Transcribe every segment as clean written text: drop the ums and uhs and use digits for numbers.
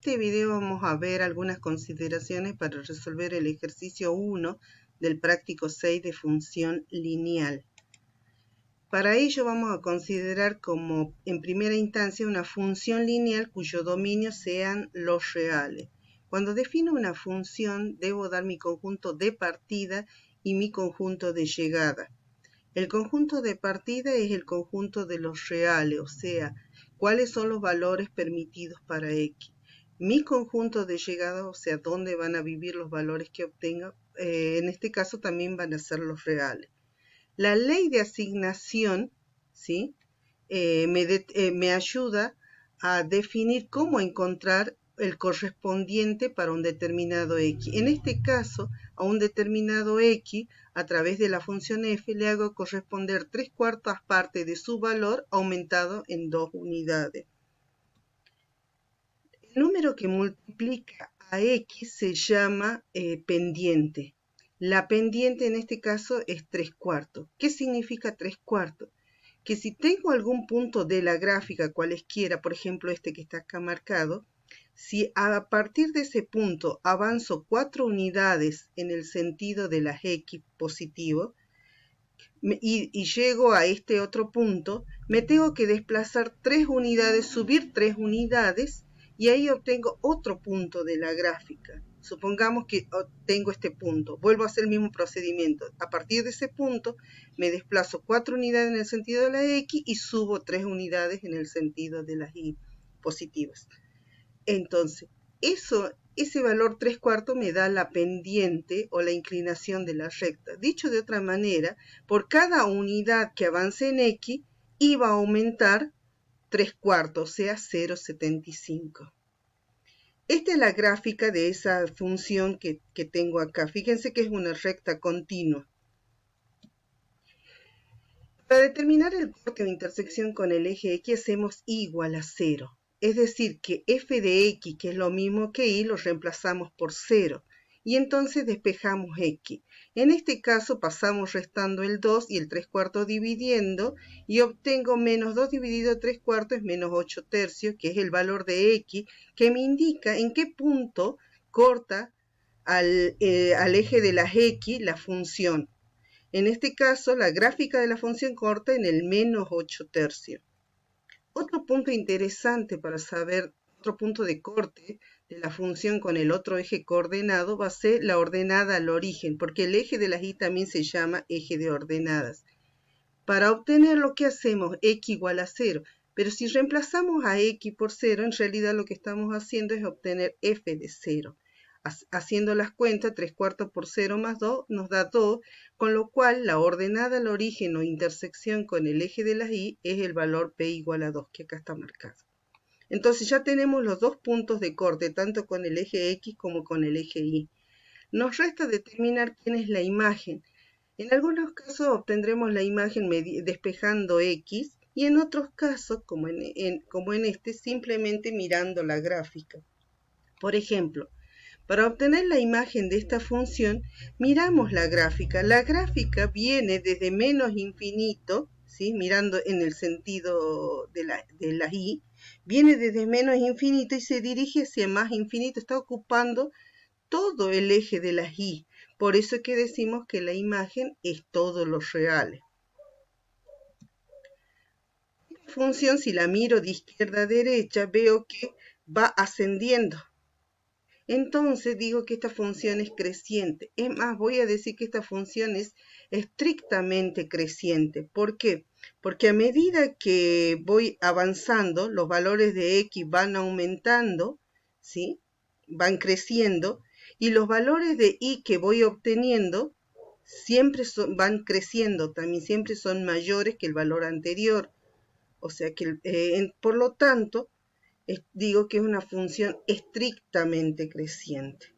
este video vamos a ver algunas consideraciones para resolver el ejercicio 1 del práctico 6 de función lineal. Para ello vamos a considerar como en primera instancia una función lineal cuyo dominio sean los reales. Cuando defino una función debo dar mi conjunto de partida y mi conjunto de llegada. El conjunto de partida es el conjunto de los reales, o sea, cuáles son los valores permitidos para X. Mi conjunto de llegada, o sea, dónde van a vivir los valores que obtenga, en este caso también van a ser los reales. La ley de asignación, ¿sí? Me ayuda a definir cómo encontrar el correspondiente para un determinado X. En este caso, a un determinado X, a través de la función f, le hago corresponder 3/4 partes de su valor aumentado en 2 unidades. El número que multiplica a X se llama pendiente. La pendiente en este caso es 3/4. ¿Qué significa 3/4? Que si tengo algún punto de la gráfica, cualesquiera, por ejemplo este que está acá marcado, si a partir de ese punto avanzo 4 unidades en el sentido de las X positivo y llego a este otro punto, me tengo que desplazar 3 unidades, subir 3 unidades y ahí obtengo otro punto de la gráfica. Supongamos que obtengo este punto, vuelvo a hacer el mismo procedimiento. A partir de ese punto me desplazo 4 unidades en el sentido de la X y subo 3 unidades en el sentido de las Y positivas. Entonces, ese valor 3/4 me da la pendiente o la inclinación de la recta. Dicho de otra manera, por cada unidad que avance en X, iba a aumentar 3/4, o sea, 0,75. Esta es la gráfica de esa función que tengo acá. Fíjense que es una recta continua. Para determinar el corte o intersección con el eje X hacemos Y igual a 0. Es decir, que f de X, que es lo mismo que Y, lo reemplazamos por 0. Y entonces despejamos X. En este caso pasamos restando el 2 y el 3/4 dividiendo y obtengo menos 2 dividido 3/4 es menos 8/3, que es el valor de X, que me indica en qué punto corta al eje de las X la función. En este caso, la gráfica de la función corta en el menos 8/3. Otro punto interesante para saber, otro punto de corte de la función con el otro eje coordenado va a ser la ordenada al origen, porque el eje de las Y también se llama eje de ordenadas. Para obtener lo que hacemos, X igual a 0, pero si reemplazamos a X por 0, en realidad lo que estamos haciendo es obtener f de 0. Haciendo las cuentas, 3/4 por 0 más 2 nos da 2, con lo cual la ordenada al origen o intersección con el eje de las Y es el valor P igual a 2, que acá está marcado. Entonces ya tenemos los dos puntos de corte, tanto con el eje X como con el eje Y. Nos resta determinar quién es la imagen. En algunos casos obtendremos la imagen despejando X y en otros casos, como en este, simplemente mirando la gráfica. Por ejemplo, para obtener la imagen de esta función, miramos la gráfica. La gráfica viene desde menos infinito, ¿sí? Mirando en el sentido de la Y, viene desde menos infinito y se dirige hacia más infinito, está ocupando todo el eje de las Y. Por eso es que decimos que la imagen es todos los reales. Esta función, si la miro de izquierda a derecha, veo que va ascendiendo. Entonces digo que esta función es creciente. Es más, voy a decir que esta función es estrictamente creciente. ¿Por qué? Porque a medida que voy avanzando, los valores de X van aumentando, ¿sí? Van creciendo, y los valores de Y que voy obteniendo siempre van creciendo, también siempre son mayores que el valor anterior. O sea que, por lo tanto, digo que es una función estrictamente creciente.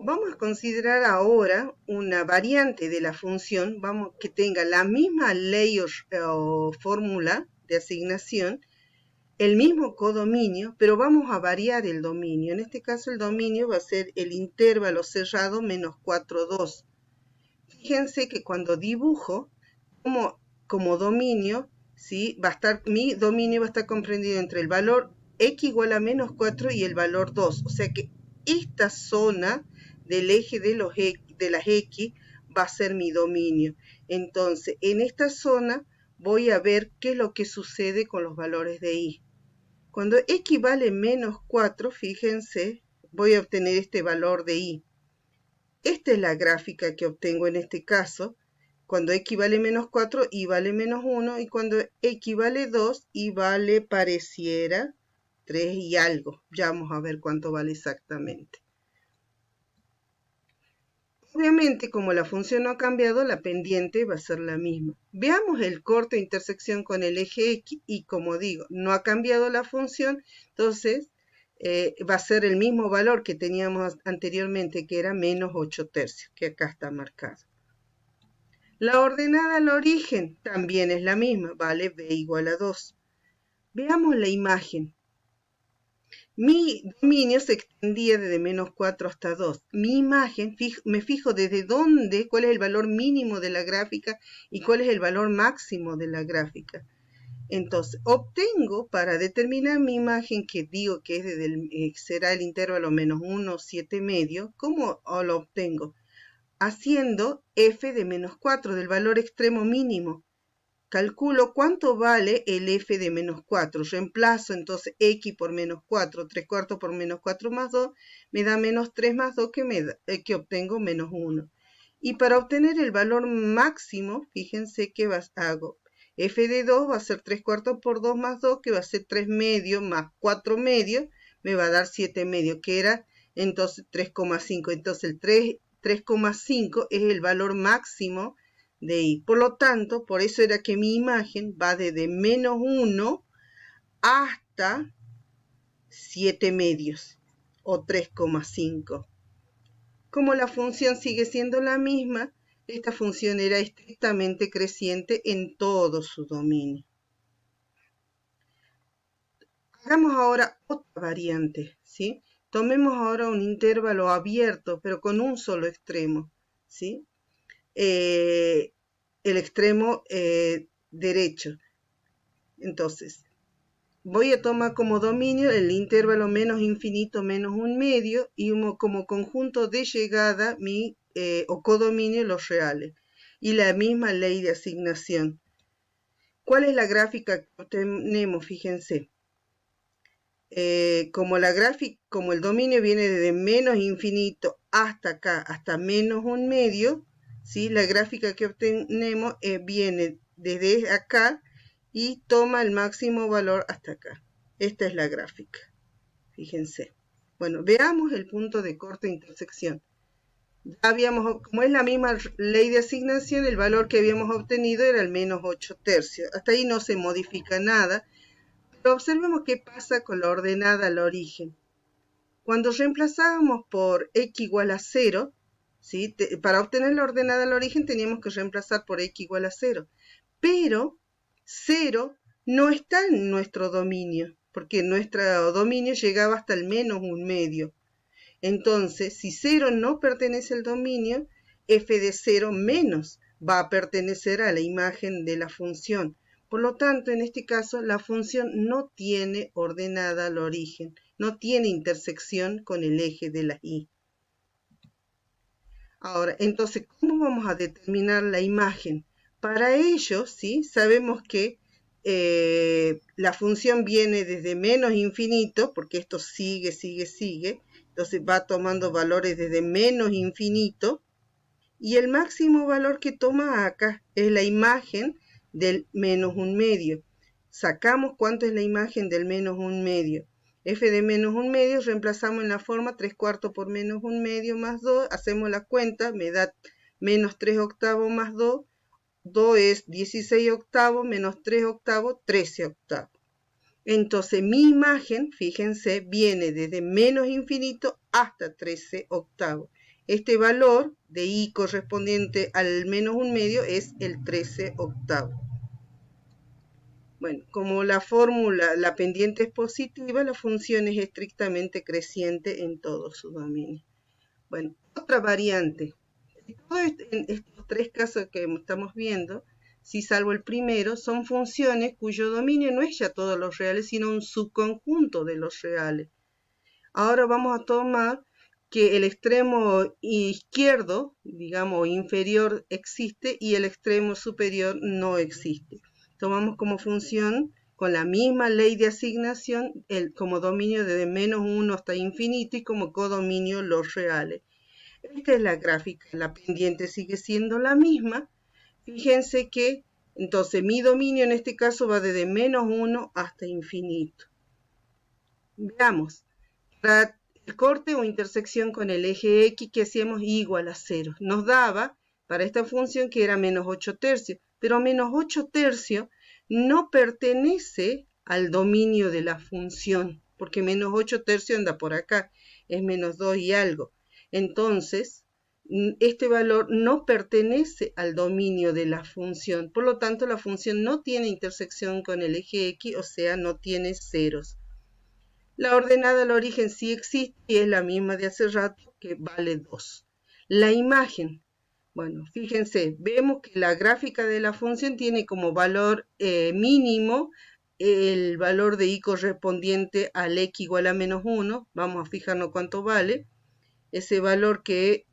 Vamos a considerar ahora una variante de la función que tenga la misma ley o fórmula de asignación, el mismo codominio, pero vamos a variar el dominio. En este caso el dominio va a ser el intervalo cerrado menos 4, 2. Fíjense que cuando dibujo como dominio, ¿sí? Mi dominio va a estar comprendido entre el valor x igual a menos 4 y el valor 2. O sea que esta zona del eje de las x va a ser mi dominio. Entonces, en esta zona voy a ver qué es lo que sucede con los valores de y. Cuando x vale menos 4, fíjense, voy a obtener este valor de y. Esta es la gráfica que obtengo en este caso. Cuando x vale menos 4, y vale menos 1. Y cuando x vale 2, y vale pareciera 3 y algo. Ya vamos a ver cuánto vale exactamente. Obviamente, como la función no ha cambiado, la pendiente va a ser la misma. Veamos el corte de intersección con el eje X y como digo, no ha cambiado la función, entonces va a ser el mismo valor que teníamos anteriormente, que era menos 8 tercios, que acá está marcado. La ordenada al origen también es la misma, vale b igual a 2. Veamos la imagen. Mi dominio se extendía desde menos 4 hasta 2. Mi imagen, me fijo desde dónde, cuál es el valor mínimo de la gráfica y cuál es el valor máximo de la gráfica. Entonces, obtengo para determinar mi imagen, que digo que es desde será el intervalo menos 1, 7 medio. ¿Cómo lo obtengo? Haciendo f de menos 4, del valor extremo mínimo. Calculo cuánto vale el f de menos 4. Reemplazo entonces x por menos 4, 3 cuartos por menos 4 más 2, me da menos 3 más 2 que obtengo menos 1. Y para obtener el valor máximo, fíjense que hago. F de 2 va a ser 3 cuartos por 2 más 2, que va a ser 3 medios más 4 medios, me va a dar 7 medios, que era entonces 3,5. Entonces el 3,5 es el valor máximo de y. Por lo tanto, por eso era que mi imagen va desde menos 1 hasta 7 medios o 3,5. Como la función sigue siendo la misma, esta función era estrictamente creciente en todo su dominio. Hagamos ahora otra variante, ¿sí? Tomemos ahora un intervalo abierto, pero con un solo extremo, ¿sí? El extremo derecho. Entonces, voy a tomar como dominio el intervalo menos infinito menos un medio y como conjunto de llegada o codominio los reales. Y la misma ley de asignación. ¿Cuál es la gráfica que tenemos? Fíjense. Como el dominio viene desde menos infinito hasta acá, hasta menos un medio, ¿sí? La gráfica que obtenemos viene desde acá y toma el máximo valor hasta acá. Esta es la gráfica. Fíjense. Bueno, veamos el punto de corte de intersección. Como es la misma ley de asignación, el valor que habíamos obtenido era el menos 8 tercios. Hasta ahí no se modifica nada. Pero observemos qué pasa con la ordenada al origen. Cuando reemplazábamos por x igual a 0, ¿sí? Para obtener la ordenada al origen teníamos que reemplazar por x igual a 0. Pero 0 no está en nuestro dominio, porque nuestro dominio llegaba hasta el menos un medio. Entonces, si 0 no pertenece al dominio, f de 0 menos va a pertenecer a la imagen de la función. Por lo tanto, en este caso, la función no tiene ordenada al origen, no tiene intersección con el eje de la y. Ahora, entonces, ¿cómo vamos a determinar la imagen? Para ello, ¿sí? Sabemos que la función viene desde menos infinito, porque esto sigue, entonces va tomando valores desde menos infinito, y el máximo valor que toma acá es la imagen del menos un medio. Sacamos cuánto es la imagen del menos un medio. F de menos un medio reemplazamos en la forma 3 cuartos por menos un medio más 2. Hacemos la cuenta, me da menos 3 octavos más 2. 2 es 16 octavos menos 3 octavos, 13 octavos. Entonces mi imagen, fíjense, viene desde menos infinito hasta 13 octavos. Este valor de i correspondiente al menos un medio es el 13 octavo. Bueno, como la fórmula, la pendiente es positiva, la función es estrictamente creciente en todo su dominio. Bueno, otra variante. En estos tres casos que estamos viendo, si salvo el primero, son funciones cuyo dominio no es ya todos los reales, sino un subconjunto de los reales. Ahora vamos a tomar que el extremo izquierdo, digamos inferior, existe y el extremo superior no existe. Tomamos como función, con la misma ley de asignación, como dominio desde -1 hasta infinito y como codominio los reales. Esta es la gráfica, la pendiente sigue siendo la misma. Fíjense que entonces mi dominio en este caso va desde -1 hasta infinito. Veamos, para el corte o intersección con el eje X que hacíamos igual a 0. Nos daba para esta función que era -8 tercios, pero -8 tercios no pertenece al dominio de la función, porque -8 tercios anda por acá, es -2 y algo. Entonces, este valor no pertenece al dominio de la función, por lo tanto la función no tiene intersección con el eje X, o sea, no tiene ceros. La ordenada al origen sí existe y es la misma de hace rato, que vale 2. La imagen, bueno, fíjense, vemos que la gráfica de la función tiene como valor mínimo el valor de y correspondiente al x igual a -1. Vamos a fijarnos cuánto vale. Ese valor que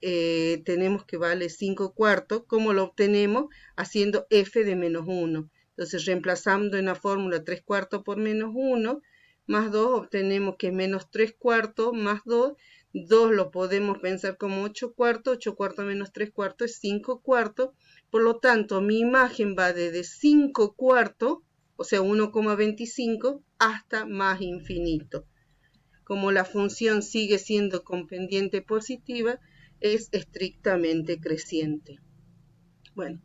tenemos que vale 5 cuartos, ¿cómo lo obtenemos? Haciendo f de -1. Entonces, reemplazando en la fórmula 3 cuartos por -1, más 2, obtenemos que es -3 cuartos más 2. 2 lo podemos pensar como 8 cuartos. 8 cuartos menos 3 cuartos es 5 cuartos. Por lo tanto, mi imagen va desde 5 cuartos, o sea, 1,25, hasta más infinito. Como la función sigue siendo con pendiente positiva, es estrictamente creciente. Bueno,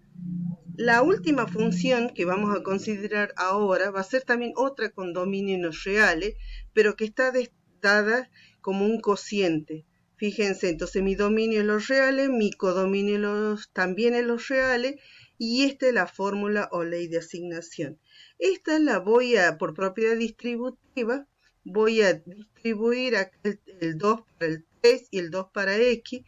la última función que vamos a considerar ahora va a ser también otra con dominio en los reales, pero que está dada como un cociente. Fíjense, entonces mi dominio en los reales, mi codominio también en los reales, y esta es la fórmula o ley de asignación. Esta la voy a, por propiedad distributiva, voy a distribuir acá el 2 para el 3 y el 2 para x,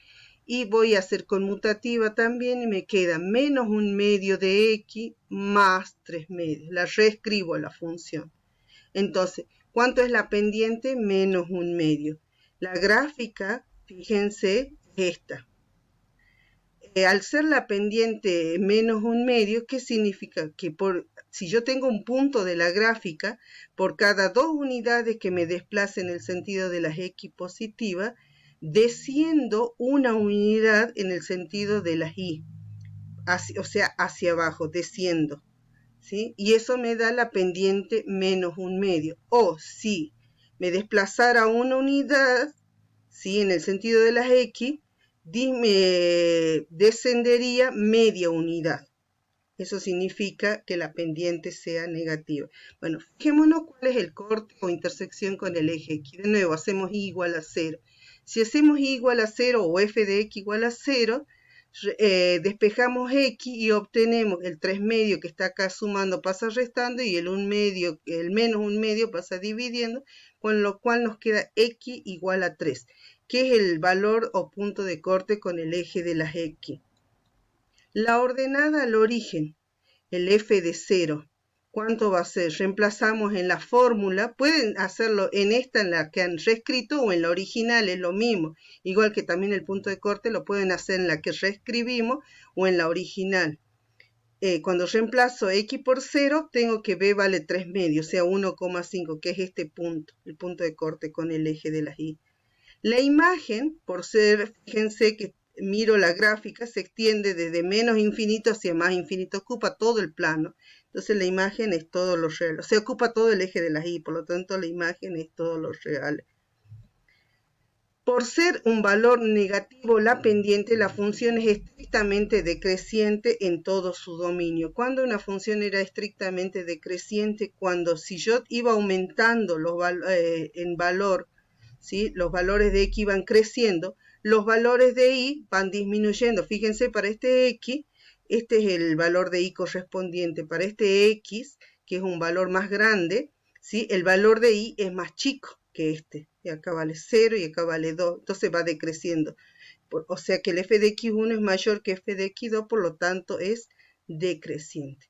y voy a hacer conmutativa también y me queda -1/2 de x más 3/2. La reescribo a la función. Entonces, ¿cuánto es la pendiente? -1/2. La gráfica, fíjense, es esta. Al ser la pendiente -1/2, ¿qué significa? Que si yo tengo un punto de la gráfica, por cada 2 unidades que me desplacen en el sentido de las x positivas, desciendo una unidad en el sentido de las y, o sea, hacia abajo, desciendo, ¿sí? Y eso me da la pendiente -1/2. O si me desplazara una unidad, ¿sí?, en el sentido de las x, descendería media unidad. Eso significa que la pendiente sea negativa. Bueno, fijémonos cuál es el corte o intersección con el eje X. De nuevo, hacemos y igual a 0. Si hacemos y igual a 0 o f de x igual a 0, despejamos x y obtenemos el 3/2 que está acá sumando pasa restando y el -1/2 pasa dividiendo, con lo cual nos queda x igual a 3, que es el valor o punto de corte con el eje de las x. La ordenada al origen, el f de 0, ¿cuánto va a ser? Reemplazamos en la fórmula, pueden hacerlo en esta, en la que han reescrito, o en la original, es lo mismo. Igual que también el punto de corte lo pueden hacer en la que reescribimos o en la original. Cuando reemplazo x por 0, tengo que b vale 3/2, o sea 1,5, que es este punto, el punto de corte con el eje de las y. La imagen, por ser, fíjense que miro la gráfica, se extiende desde menos infinito hacia más infinito, ocupa todo el plano. Entonces la imagen es todo lo real, o sea, ocupa todo el eje de las y, por lo tanto la imagen es todo lo real. Por ser un valor negativo la pendiente, la función es estrictamente decreciente en todo su dominio. Cuando una función era estrictamente decreciente, cuando si yo iba aumentando en valor, ¿sí?, los valores de x van creciendo, los valores de y van disminuyendo. Fíjense, para este x, este es el valor de y correspondiente. Para este x, que es un valor más grande, ¿sí?, el valor de y es más chico que este. Y acá vale 0 y acá vale 2. Entonces va decreciendo. O sea que el f de x1 es mayor que f de x2, por lo tanto es decreciente.